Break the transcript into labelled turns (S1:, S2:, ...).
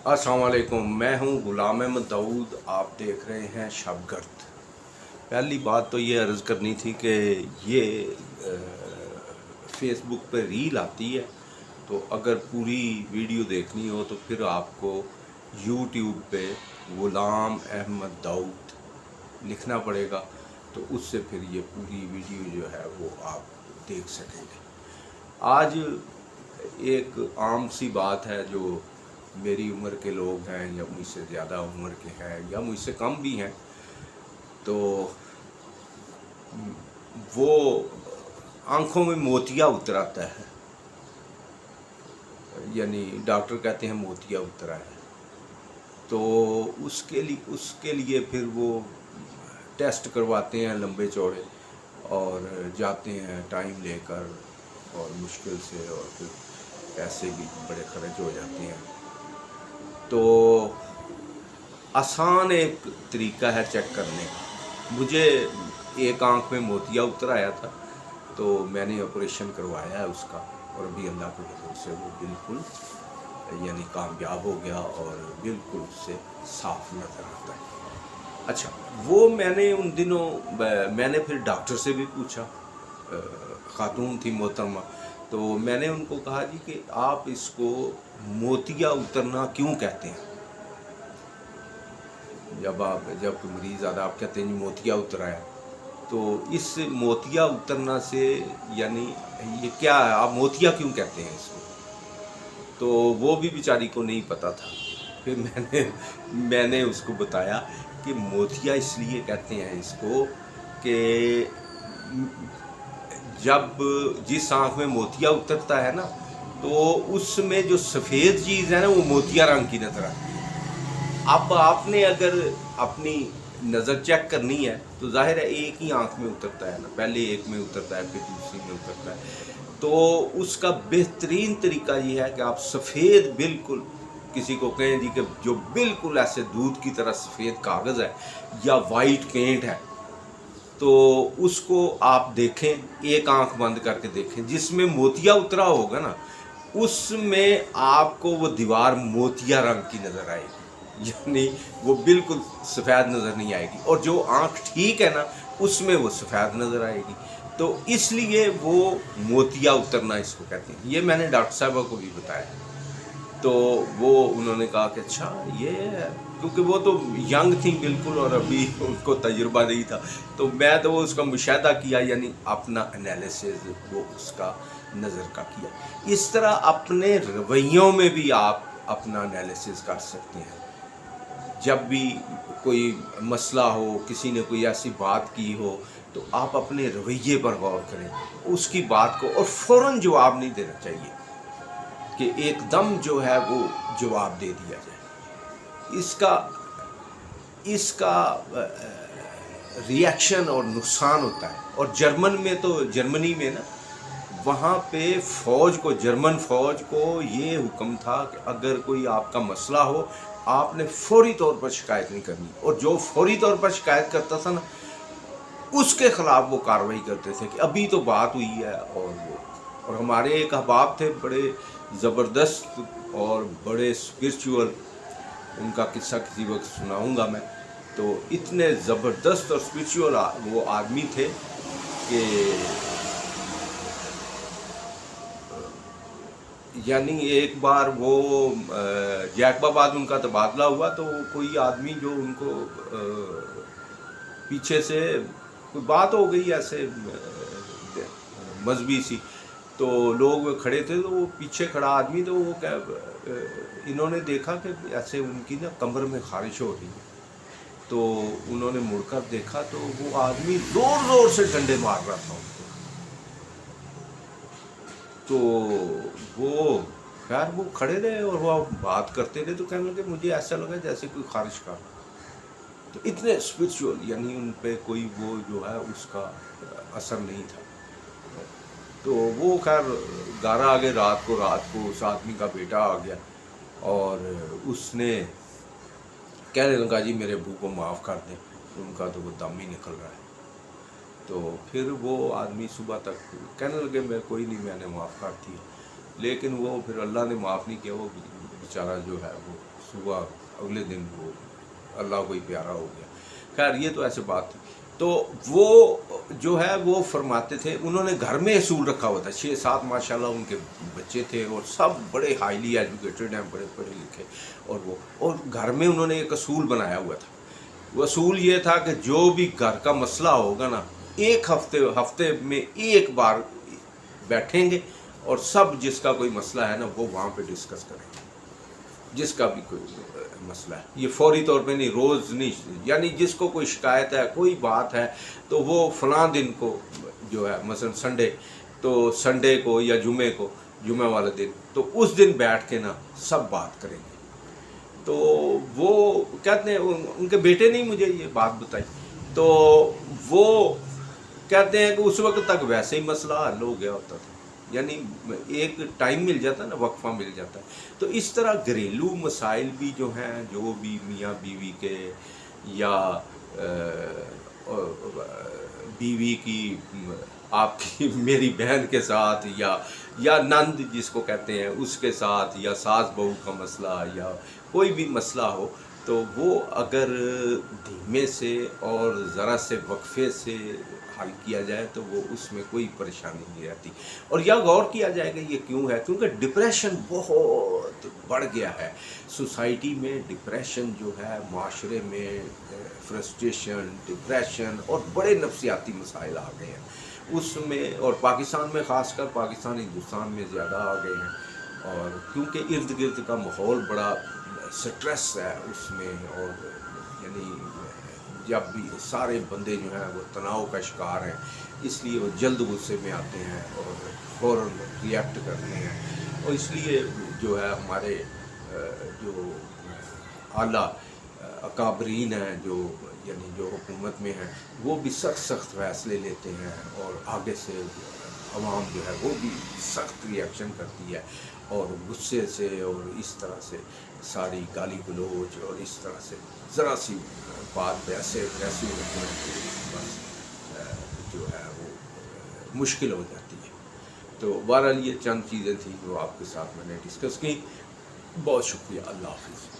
S1: अस्सलाम वालेकुम, मैं हूँ गुलाम अहमद दाऊद। आप देख रहे हैं शबगर्द। पहली बात तो ये अर्ज़ करनी थी कि ये फेसबुक पे रील आती है, तो अगर पूरी वीडियो देखनी हो तो फिर आपको यूट्यूब पे गुलाम अहमद दाऊद लिखना पड़ेगा, तो उससे फिर ये पूरी वीडियो जो है वो आप देख सकेंगे। आज एक आम सी बात है जो मेरी उम्र के लोग हैं या मुझसे ज़्यादा उम्र के हैं या मुझसे कम भी हैं, तो वो आंखों में मोतिया उतर आता है, यानी डॉक्टर कहते हैं मोतिया उतरा है। तो उसके लिए फिर वो टेस्ट करवाते हैं लंबे चौड़े और जाते हैं टाइम लेकर, और मुश्किल से, और फिर पैसे भी बड़े खर्च हो जाते हैं। तो आसान एक तरीका है चेक करने का। मुझे एक आंख में मोतिया उतर आया था, तो मैंने ऑपरेशन करवाया है उसका, और अभी अल्लाह के फजल से वो बिल्कुल यानी कामयाब हो गया और बिल्कुल उससे साफ नज़र आता है। अच्छा, वो मैंने उन दिनों मैंने फिर डॉक्टर से भी पूछा, खातून थी मोहतरमा, तो मैंने उनको कहा जी कि आप इसको मोतिया उतरना क्यों कहते हैं? जब कोई मरीज़ ज़्यादा आप कहते हैं जी मोतिया उतर आया, तो इस मोतिया उतरना से यानी ये क्या है, आप मोतिया क्यों कहते हैं इसको? तो वो भी बेचारी को नहीं पता था। फिर मैंने उसको बताया कि मोतिया इसलिए कहते हैं इसको कि जब जिस आँख में मोतिया उतरता है ना, तो उसमें जो सफ़ेद चीज़ है ना वो मोतिया रंग की नज़र आती है। अब आपने अगर अपनी नज़र चेक करनी है तो जाहिर है एक ही आँख में उतरता है ना, पहले एक में उतरता है फिर दूसरी में उतरता है। तो उसका बेहतरीन तरीका ये है कि आप सफ़ेद बिल्कुल, किसी को कहें जी कि जो बिल्कुल ऐसे दूध की तरह सफ़ेद कागज़ है या वाइट पेंट है, तो उसको आप देखें, एक आंख बंद करके देखें, जिसमें मोतिया उतरा होगा ना उसमें आपको वो दीवार मोतिया रंग की नज़र आएगी, यानी वो बिल्कुल सफ़ेद नज़र नहीं आएगी। और जो आंख ठीक है ना उसमें वो सफ़ेद नज़र आएगी। तो इसलिए वो मोतिया उतरना इसको कहते हैं। ये मैंने डॉक्टर साहबा को भी बताया, तो वो उन्होंने कहा कि अच्छा ये है, क्योंकि वो तो यंग थी बिल्कुल और अभी उनको तजुर्बा नहीं था। तो मैं तो वो उसका मुशाहिदा किया, यानी अपना एनालिसिस वो उसका नज़र का किया। इस तरह अपने रवैयों में भी आप अपना एनालिसिस कर सकते हैं। जब भी कोई मसला हो, किसी ने कोई ऐसी बात की हो, तो आप अपने रवैये पर गौर करें, उसकी बात को, और फ़ौरन जवाब नहीं देना चाहिए कि एकदम जो है वो जवाब दे दिया जाए। इसका रिएक्शन और नुकसान होता है। और जर्मनी में ना, वहाँ पे फ़ौज को, जर्मन फ़ौज को ये हुक्म था कि अगर कोई आपका मसला हो आपने फौरी तौर पर शिकायत नहीं करनी, और जो फौरी तौर पर शिकायत करता था ना उसके ख़िलाफ़ वो कार्रवाई करते थे कि अभी तो बात हुई है। और हमारे एक अहबाब थे बड़े ज़बरदस्त और बड़े स्पिरिचुअल, उनका किस्सा किसी वक्त सुनाऊंगा मैं। तो इतने ज़बरदस्त और स्पिरिचुअल वो आदमी थे कि यानी एक बार वो जैकबाबाद उनका तबादला हुआ, तो कोई आदमी जो उनको पीछे से कोई बात हो गई ऐसे मजहबी सी, तो लोग खड़े थे, तो वो पीछे खड़ा आदमी, तो वो क्या इन्होंने देखा कि ऐसे उनकी ना कमर में खारिश हो रही है। तो उन्होंने मुड़कर देखा तो वो आदमी ज़ोर ज़ोर से डंडे मार रहा था उनको। तो वो खैर वो खड़े रहे और वो बात करते रहे, तो कहने लगे मुझे ऐसा लगा जैसे कोई खारिश का। तो इतने स्पिरिचुअल, यानी उन पे कोई वो जो है उसका असर नहीं था। तो वो खैर गारा आ गए। रात को उस आदमी का बेटा आ गया और उसने कहने लगा जी मेरे अब्बू को माफ़ कर दें, उनका तो वो दम ही निकल रहा है। तो फिर वो आदमी सुबह तक कहने लगे मैं कोई नहीं, मैंने माफ़ कर दिया। लेकिन वो फिर अल्लाह ने माफ़ नहीं किया, वो बेचारा जो है वो सुबह अगले दिन वो अल्लाह को ही प्यारा हो गया। खैर ये तो ऐसे बात है। तो वो जो है वो फरमाते थे, उन्होंने घर में असूल रखा हुआ था, 6-7 माशाल्लाह उनके बच्चे थे और सब बड़े हाईली एजुकेटेड हैं, बड़े पढ़े लिखे, और घर में उन्होंने एक असूल बनाया हुआ था। वो असूल ये था कि जो भी घर का मसला होगा ना, एक हफ्ते में एक बार बैठेंगे और सब जिसका कोई मसला है ना वो वहाँ पे डिस्कस करेंगे, जिसका भी कोई मसला है। ये फौरी तौर पे नहीं, रोज़ नहीं, यानी जिसको कोई शिकायत है, कोई बात है, तो वो फलां दिन को जो है मसलन संडे, तो संडे को या जुमे वाले दिन, तो उस दिन बैठ के ना सब बात करेंगे। तो वो कहते हैं, उनके बेटे ने मुझे ये बात बताई, तो वो कहते हैं कि उस वक्त तक वैसे ही मसला हल हो गया होता था, यानी एक टाइम मिल जाता है ना, वक्फा मिल जाता है। तो इस तरह घरेलू मसाइल भी जो हैं, जो भी मियाँ बीवी के या बीवी की आपकी मेरी बहन के साथ या नंद जिसको कहते हैं उसके साथ, या सास बहू का मसला या कोई भी मसला हो, तो वो अगर धीमे से और ज़रा से वक्फे से हल किया जाए तो वो उसमें कोई परेशानी नहीं रहती। और यह गौर किया जाएगा ये क्यों है, क्योंकि डिप्रेशन बहुत बढ़ गया है सोसाइटी में। डिप्रेशन जो है माशरे में, फ्रस्ट्रेशन, डिप्रेशन और बड़े नफ्सियाती मसाइल आ गए हैं उसमें, और पाकिस्तान में ख़ासकर, पाकिस्तान हिंदुस्तान में ज़्यादा आ गए हैं। और क्योंकि इर्द गिर्द का माहौल बड़ा स्ट्रेस है उसमें, और यानी जब भी सारे बंदे जो हैं वो तनाव का शिकार हैं, इसलिए वो जल्द गुस्से में आते हैं और फ़ौरन रिएक्ट करते हैं। और इसलिए जो है हमारे जो आला अकाबरीन हैं, जो यानी जो हुकूमत में हैं, वो भी सख्त फैसले लेते हैं, और आगे से आवाम जो है वो भी सख्त रिएक्शन करती है, और गुस्से से और इस तरह से सारी गाली गलोच और इस तरह से ज़रा सी बात पे ऐसी रखना बस जो है वो मुश्किल हो जाती है। तो बहरहाल ये चंद चीज़ें थी जो आपके साथ मैंने डिस्कस की। बहुत शुक्रिया। अल्लाह हाफ़िज़।